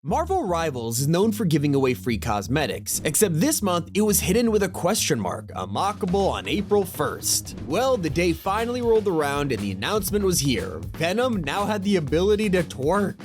Marvel Rivals is known for giving away free cosmetics, except this month it was hidden with a question mark, unlockable on April 1st. Well, the day finally rolled around and the announcement was here. Venom now had the ability to twerk.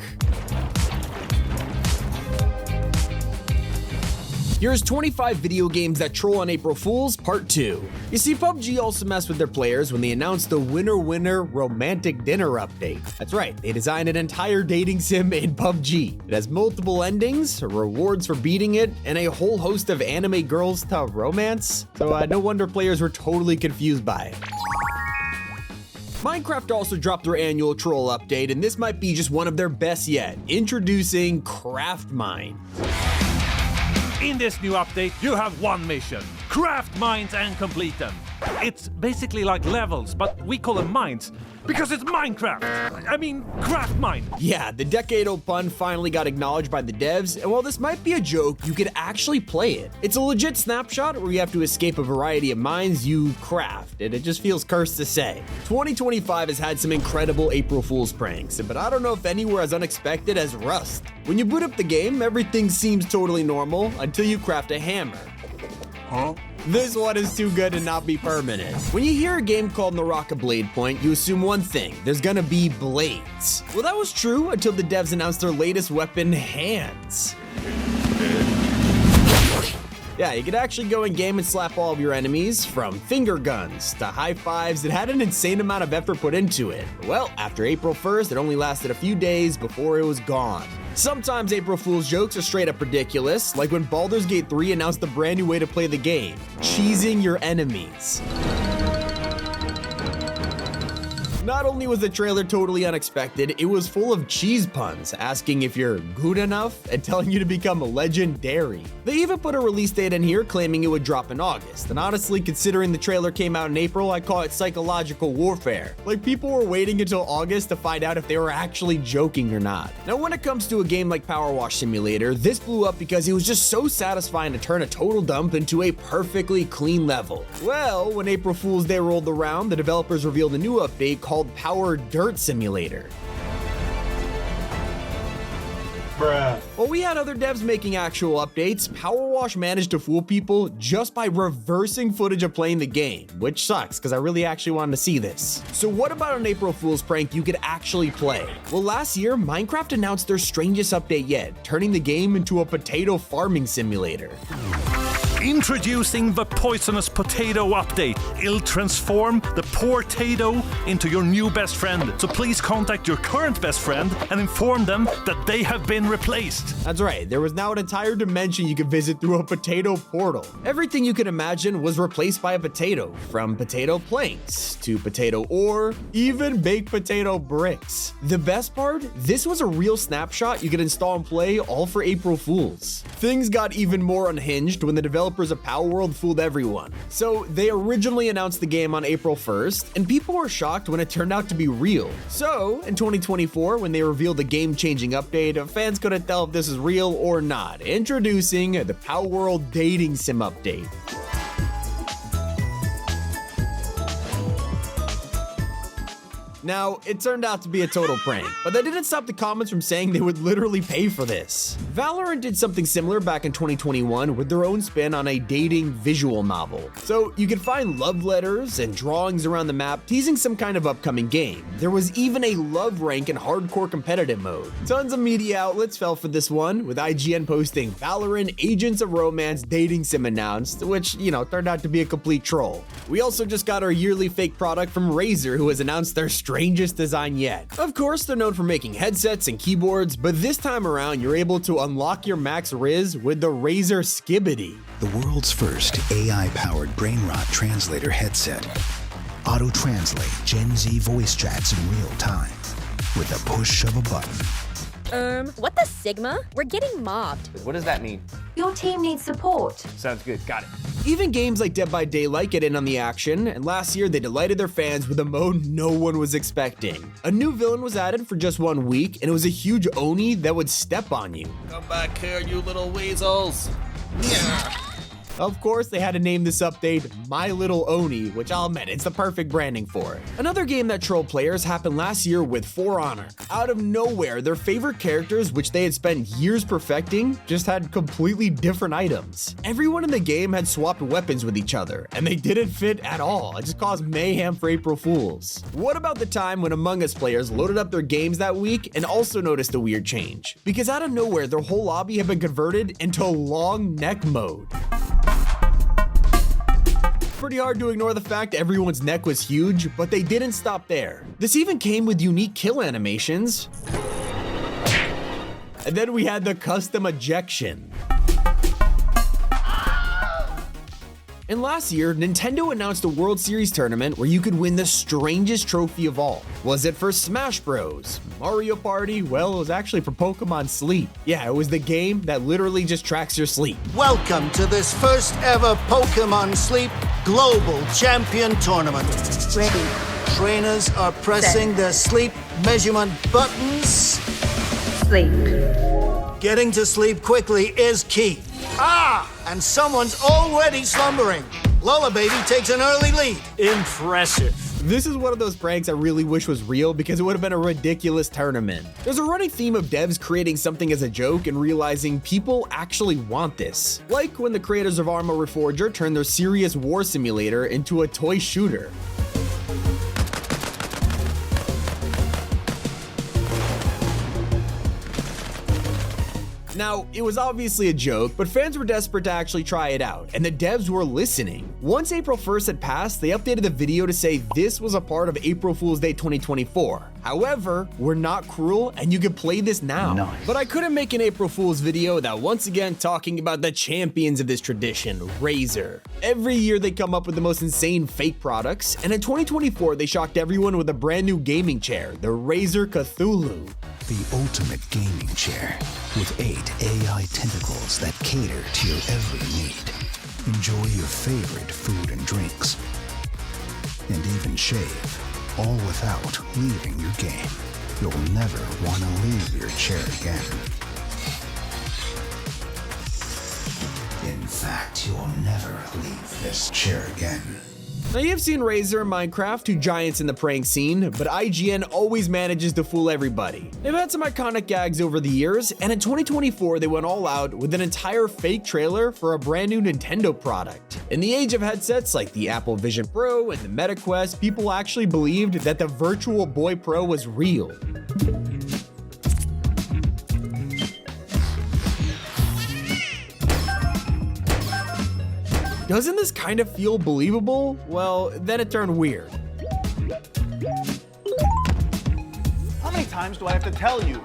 Here's 25 video games that troll on April Fools, Part 2. You see, PUBG also messed with their players when they announced the Winner Winner Romantic Dinner update. That's right, they designed an entire dating sim in PUBG. It has multiple endings, rewards for beating it, and a whole host of anime girls to romance. So no wonder players were totally confused by it. Minecraft also dropped their annual troll update, and this might be just one of their best yet. Introducing Craft Mine. In this new update, you have one mission: craft mines and complete them. It's basically like levels, but we call them mines because it's Minecraft. I mean, craft mine. Yeah, the decade-old pun finally got acknowledged by the devs, and while this might be a joke, you could actually play it. It's a legit snapshot where you have to escape a variety of mines you craft, and it just feels cursed to say. 2025 has had some incredible April Fool's pranks, but I don't know if anywhere as unexpected as Rust. When you boot up the game, everything seems totally normal until you craft a hammer. Huh? This one is too good to not be permanent. When you hear a game called Naraka Blade Point, you assume one thing: there's gonna be blades. Well, that was true until the devs announced their latest weapon, hands. Yeah, you could actually go in game and slap all of your enemies, from finger guns to high fives. It had an insane amount of effort put into it. Well, after April 1st, it only lasted a few days before it was gone. Sometimes April Fool's jokes are straight up ridiculous, like when Baldur's Gate 3 announced the brand new way to play the game: cheesing your enemies. Not only was the trailer totally unexpected, it was full of cheese puns, asking if you're good enough and telling you to become legendary. They even put a release date in here claiming it would drop in August, and honestly, considering the trailer came out in April, I call it psychological warfare. Like, people were waiting until August to find out if they were actually joking or not. Now, when it comes to a game like Power Wash Simulator, this blew up because it was just so satisfying to turn a total dump into a perfectly clean level. Well, when April Fool's Day rolled around, the developers revealed a new update called Power Dirt Simulator. Bruh. While we had other devs making actual updates, Power Wash managed to fool people just by reversing footage of playing the game, which sucks because I really actually wanted to see this. So what about an April Fool's prank you could actually play? Well, last year, Minecraft announced their strangest update yet, turning the game into a potato farming simulator. Introducing the poisonous potato update. It'll transform the poor-tato into your new best friend. So please contact your current best friend and inform them that they have been replaced. That's right, there was now an entire dimension you could visit through a potato portal. Everything you could imagine was replaced by a potato, from potato planks to potato ore, even baked potato bricks. The best part? This was a real snapshot you could install and play, all for April Fools. Things got even more unhinged when the developers of Power World fooled everyone. So they originally announced the game on April 1st, and people were shocked when it turned out to be real. So in 2024, when they revealed the game-changing update, fans couldn't tell if this is real or not. Introducing the Power World Dating Sim update. Now, it turned out to be a total prank, but that didn't stop the comments from saying they would literally pay for this. Valorant did something similar back in 2021 with their own spin on a dating visual novel. So you could find love letters and drawings around the map teasing some kind of upcoming game. There was even a love rank in hardcore competitive mode. Tons of media outlets fell for this one, with IGN posting Valorant Agents of Romance dating sim announced, which, turned out to be a complete troll. We also just got our yearly fake product from Razer, who has announced their strangest design yet. Of course, they're known for making headsets and keyboards, but this time around, you're able to unlock your max Riz with the Razer Skibbity. The world's first AI-powered brain rot translator headset. Auto-translate Gen Z voice chats in real time with the push of a button. What the Sigma? We're getting mobbed. What does that mean? Your team needs support. Sounds good, got it. Even games like Dead by Daylight get in on the action, and last year they delighted their fans with a mode no one was expecting. A new villain was added for just 1 week, and it was a huge Oni that would step on you. Come back here, you little weasels. Yeah. Of course, they had to name this update My Little Oni, which I'll admit, it's the perfect branding for it. Another game that trolled players happened last year with For Honor. Out of nowhere, their favorite characters, which they had spent years perfecting, just had completely different items. Everyone in the game had swapped weapons with each other, and they didn't fit at all. It just caused mayhem for April Fools. What about the time when Among Us players loaded up their games that week and also noticed a weird change? Because out of nowhere, their whole lobby had been converted into long neck mode. Pretty hard to ignore the fact everyone's neck was huge, but they didn't stop there. This even came with unique kill animations. And then we had the custom ejection. And last year, Nintendo announced a World Series tournament where you could win the strangest trophy of all. Was it for Smash Bros? Mario Party? Well, it was actually for Pokemon Sleep. Yeah, it was the game that literally just tracks your sleep. Welcome to this first ever Pokemon Sleep Global Champion Tournament. Ready. Trainers are pressing their sleep measurement buttons. Sleep. Getting to sleep quickly is key. And someone's already slumbering. Lola Baby takes an early lead. Impressive. This is one of those pranks I really wish was real because it would have been a ridiculous tournament. There's a running theme of devs creating something as a joke and realizing people actually want this. Like when the creators of Arma Reforger turned their serious war simulator into a toy shooter. Now, it was obviously a joke, but fans were desperate to actually try it out, and the devs were listening. Once April 1st had passed, they updated the video to say this was a part of April Fool's Day 2024. However, we're not cruel, and you can play this now. Nice. But I couldn't make an April Fool's video without once again talking about the champions of this tradition, Razer. Every year they come up with the most insane fake products, and in 2024 they shocked everyone with a brand new gaming chair, the Razer Cthulhu. The ultimate gaming chair with 8 AI tentacles that cater to your every need. Enjoy your favorite food and drinks, and even shave, all without leaving your game. You'll never want to leave your chair again. In fact, you'll never leave this chair again. Now you've seen Razer and Minecraft, two giants in the prank scene, but IGN always manages to fool everybody. They've had some iconic gags over the years, and in 2024 they went all out with an entire fake trailer for a brand new Nintendo product. In the age of headsets like the Apple Vision Pro and the Meta Quest, people actually believed that the Virtual Boy Pro was real. Doesn't this kind of feel believable? Well, then it turned weird. How many times do I have to tell you?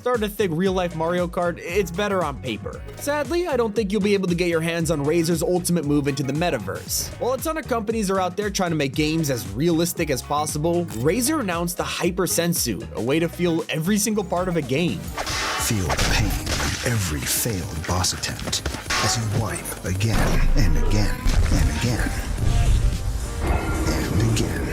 Starting to think real-life Mario Kart, it's better on paper. Sadly, I don't think you'll be able to get your hands on Razer's ultimate move into the metaverse. While a ton of companies are out there trying to make games as realistic as possible, Razer announced the Hyper Sense Suit, a way to feel every single part of a game. Feel the pain of every failed boss attempt as you wipe again and again and again and again.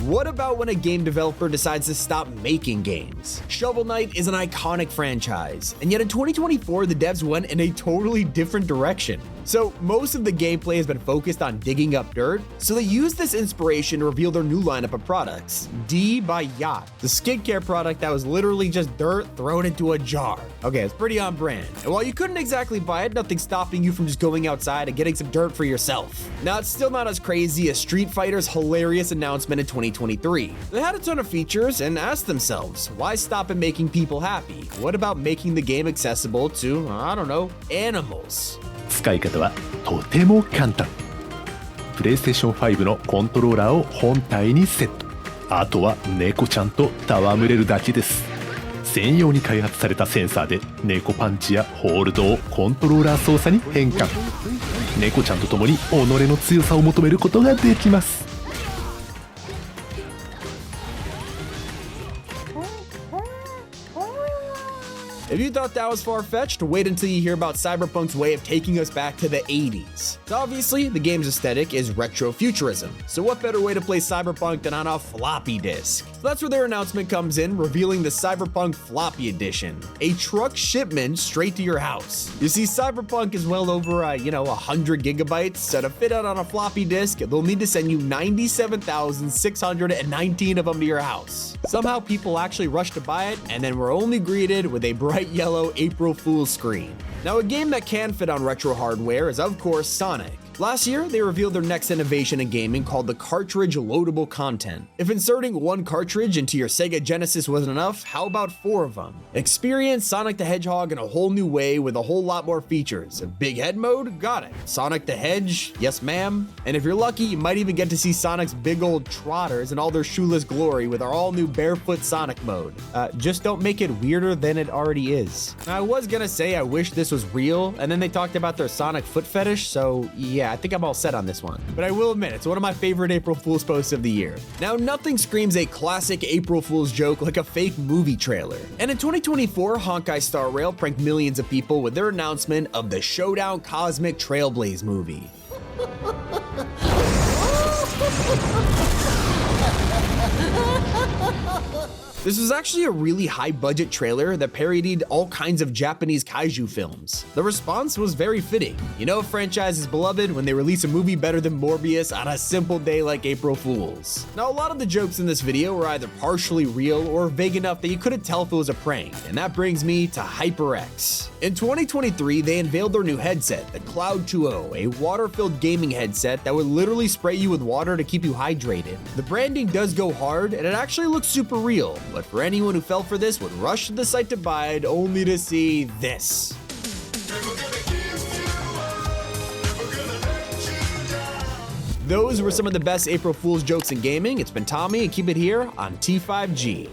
What about when a game developer decides to stop making games? Shovel Knight is an iconic franchise, and yet in 2024, the devs went in a totally different direction. So most of the gameplay has been focused on digging up dirt, so they used this inspiration to reveal their new lineup of products, D by Yacht, the skincare product that was literally just dirt thrown into a jar. Okay, it's pretty on brand. And while you couldn't exactly buy it, nothing's stopping you from just going outside and getting some dirt for yourself. Now, it's still not as crazy as Street Fighter's hilarious announcement in 2023. They had a ton of features and asked themselves, why stop at making people happy? What about making the game accessible to, I don't know, animals? 使い方はとても簡単。PlayStation 5のコントローラーを本体にセット。あとは猫ちゃんと戯れるだけです。専用に開発されたセンサーで猫パンチやホールドをコントローラー操作に変換。猫ちゃんと共に己の強さを求めることができます。If you thought that was far-fetched, wait until you hear about Cyberpunk's way of taking us back to the 80s. So obviously, the game's aesthetic is retrofuturism, so what better way to play Cyberpunk than on a floppy disk? So that's where their announcement comes in, revealing the Cyberpunk Floppy Edition, a truck shipment straight to your house. You see, Cyberpunk is well over, 100 gigabytes, so to fit it on a floppy disk, they'll need to send you 97,619 of them to your house. Somehow people actually rushed to buy it, and then were only greeted with a bright yellow April Fool's screen. Now, a game that can fit on retro hardware is, of course, Sonic. Last year, they revealed their next innovation in gaming called the cartridge loadable content. If inserting one cartridge into your Sega Genesis wasn't enough, how about 4 of them? Experience Sonic the Hedgehog in a whole new way with a whole lot more features. A big head mode? Got it. Sonic the Hedge? Yes, ma'am. And if you're lucky, you might even get to see Sonic's big old trotters in all their shoeless glory with our all-new barefoot Sonic mode. Just don't make it weirder than it already is. Now, I was gonna say I wish this was real, and then they talked about their Sonic foot fetish, so yeah, I think I'm all set on this one. But I will admit, it's one of my favorite April Fool's posts of the year. Now, nothing screams a classic April Fool's joke like a fake movie trailer. And in 2024, Honkai Star Rail pranked millions of people with their announcement of the Showdown Cosmic Trailblaze movie. This was actually a really high-budget trailer that parodied all kinds of Japanese kaiju films. The response was very fitting. You know a franchise is beloved when they release a movie better than Morbius on a simple day like April Fool's. Now, a lot of the jokes in this video were either partially real or vague enough that you couldn't tell if it was a prank, and that brings me to HyperX. In 2023, they unveiled their new headset, the Cloud 2.0, a water-filled gaming headset that would literally spray you with water to keep you hydrated. The branding does go hard, and it actually looks super real, but for anyone who fell for this would rush to the site to buy it only to see this. Those were some of the best April Fool's jokes in gaming. It's been Tommy, and keep it here on T5G.